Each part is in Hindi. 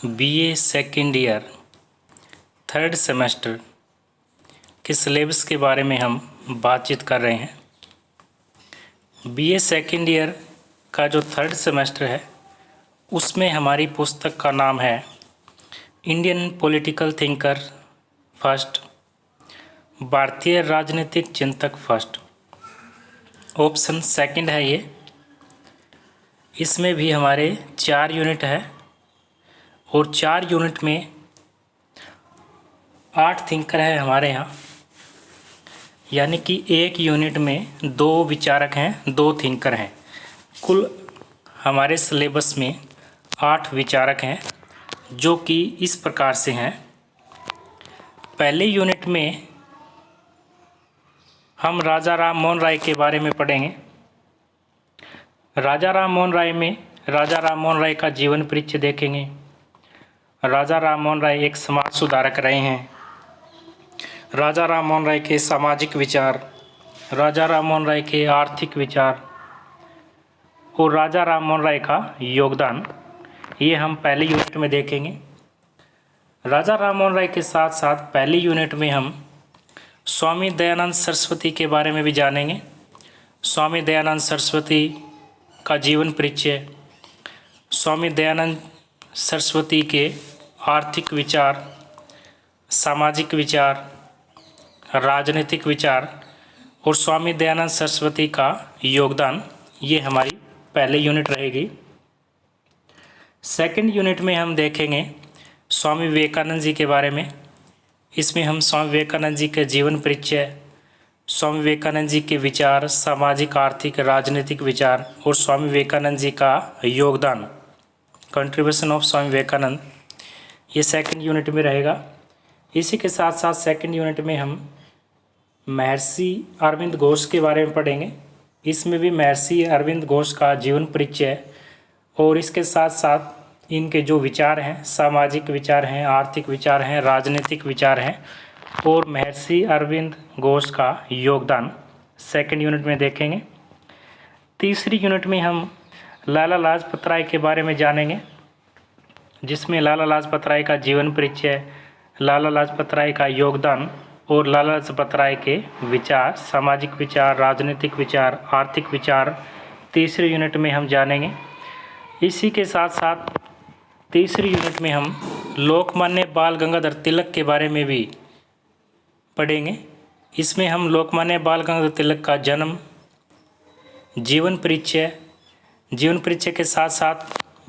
BA second year third semester के सिलेबस के बारे में हम बातचीत कर रहे हैं। बीए सेकेंड ईयर का जो थर्ड सेमेस्टर है उसमें हमारी पुस्तक का नाम है इंडियन पॉलिटिकल थिंकर फर्स्ट, भारतीय राजनीतिक चिंतक फर्स्ट। ऑप्शन सेकंड है ये। इसमें भी हमारे 4 यूनिट है और 4 यूनिट में 8 थिंकर है हमारे यहाँ, यानी कि एक यूनिट में 2 विचारक हैं, 2 थिंकर हैं। कुल हमारे सिलेबस में 8 विचारक हैं जो कि इस प्रकार से हैं। पहले यूनिट में हम राजा राम मोहन राय के बारे में पढ़ेंगे। राजा राम मोहन राय में राजा राम मोहन राय का जीवन परिचय देखेंगे। राजा राम मोहन राय एक समाज सुधारक रहे हैं। राजा राम मोहन राय के सामाजिक विचार, राजा राम मोहन राय के आर्थिक विचार और राजा राम मोहन राय का योगदान, ये हम पहले यूनिट में देखेंगे। राजा राम मोहन राय के साथ साथ पहली यूनिट में हम स्वामी दयानंद सरस्वती के बारे में भी जानेंगे। स्वामी दयानंद सरस्वती का जीवन परिचय, स्वामी दयानंद सरस्वती के आर्थिक विचार, सामाजिक विचार, राजनीतिक विचार और स्वामी दयानंद सरस्वती का योगदान, ये हमारी पहले यूनिट रहेगी। सेकंड यूनिट में हम देखेंगे स्वामी विवेकानंद जी के बारे में। इसमें हम स्वामी विवेकानंद जी के जीवन परिचय, स्वामी विवेकानंद जी के विचार, सामाजिक, आर्थिक, राजनीतिक विचार और स्वामी विवेकानंद जी का योगदान, कंट्रीब्यूशन ऑफ स्वामी विवेकानंद, ये सेकंड यूनिट में रहेगा। इसी के साथ साथ सेकंड यूनिट में हम महर्षि अरविंद घोष के बारे में पढ़ेंगे। इसमें भी महर्षि अरविंद घोष का जीवन परिचय और इसके साथ साथ इनके जो विचार हैं, सामाजिक विचार हैं, आर्थिक विचार हैं, राजनीतिक विचार हैं और महर्षि अरविंद घोष का योगदान सेकंड यूनिट में देखेंगे। तीसरी यूनिट में हम लाला लाजपत राय के बारे में जानेंगे, जिसमें लाला लाजपत राय का जीवन परिचय, लाला लाजपत राय का योगदान और लाला लाजपत राय के विचार, सामाजिक विचार, राजनीतिक विचार, आर्थिक विचार तीसरे यूनिट में हम जानेंगे। इसी के साथ साथ तीसरी यूनिट में हम लोकमान्य बाल गंगाधर तिलक के बारे में भी पढ़ेंगे। इसमें हम लोकमान्य बाल गंगाधर तिलक का जन्म, जीवन परिचय के साथ साथ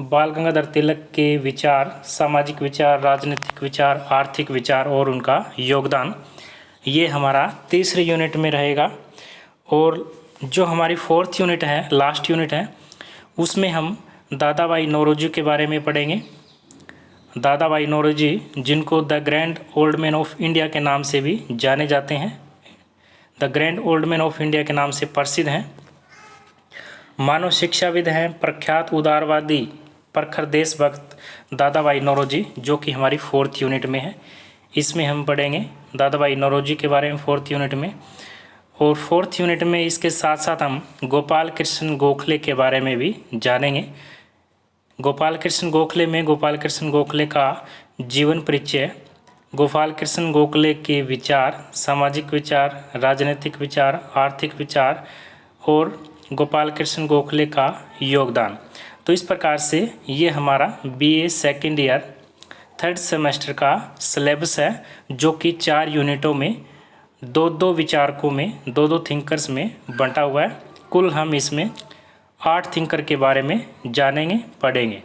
बाल गंगाधर तिलक के विचार, सामाजिक विचार, राजनीतिक विचार, आर्थिक विचार और उनका योगदान, ये हमारा तीसरे यूनिट में रहेगा। और जो हमारी फोर्थ यूनिट है, लास्ट यूनिट है, उसमें हम दादा भाई नौरोजी के बारे में पढ़ेंगे। दादा भाई नौरोजी, जिनको the grand old man of India के नाम से भी जाने जाते हैं, the grand old man of India के नाम से प्रसिद्ध हैं। मानव शिक्षाविद हैं, प्रख्यात उदारवादी, प्रखर देशभक्त दादा भाई नौरोजी, जो कि हमारी फोर्थ यूनिट में है। इसमें हम पढ़ेंगे दादा भाई नौरोजी के बारे में फोर्थ यूनिट में। और फोर्थ यूनिट में इसके साथ साथ हम गोपाल कृष्ण गोखले के बारे में भी जानेंगे। गोपाल कृष्ण गोखले का जीवन परिचय, गोपाल कृष्ण गोखले के विचार, सामाजिक विचार, राजनीतिक विचार, आर्थिक विचार और गोपाल कृष्ण गोखले का योगदान। तो इस प्रकार से ये हमारा BA second year third semester का सिलेबस है, जो कि 4 यूनिटों में 2-2 विचारकों में 2-2 थिंकर्स में बंटा हुआ है। कुल हम इसमें 8 थिंकर के बारे में जानेंगे, पढ़ेंगे।